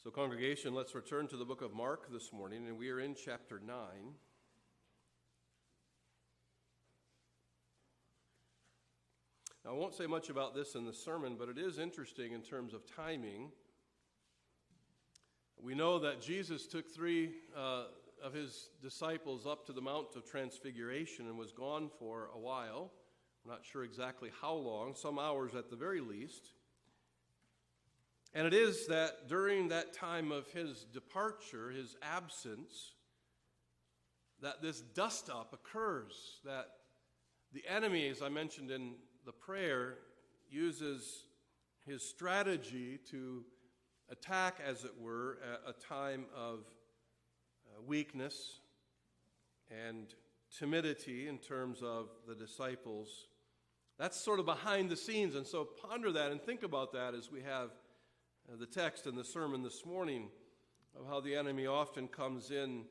So, congregation, let's return to the book of Mark this morning, and we are in chapter 9. Now, I won't say much about this in the sermon, but it is interesting in terms of timing. We know that Jesus took three of his disciples up to the Mount of Transfiguration and was gone for a while. I'm not sure exactly how long, some hours at the very least. And it is that during that time of his departure, his absence, that this dust-up occurs, that the enemy, as I mentioned in the prayer, uses his strategy to attack, as it were, at a time of weakness and timidity in terms of the disciples. That's sort of behind the scenes, and so ponder that and think about that as we have the text in the sermon this morning of how the enemy often comes in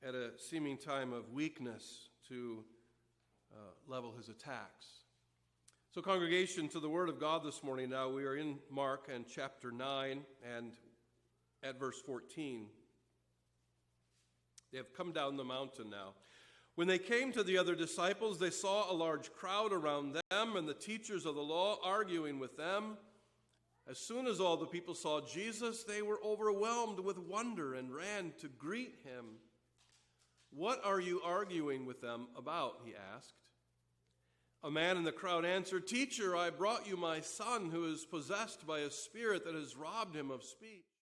at a seeming time of weakness to level his attacks. So, congregation, to the Word of God this morning now, we are in Mark and chapter 9 and at verse 14. They have come down the mountain now. When they came to the other disciples, they saw a large crowd around them and the teachers of the law arguing with them. As soon as all the people saw Jesus, they were overwhelmed with wonder and ran to greet him. "What are you arguing with them about?" he asked. A man in the crowd answered, "Teacher, I brought you my son who is possessed by a spirit that has robbed him of speech."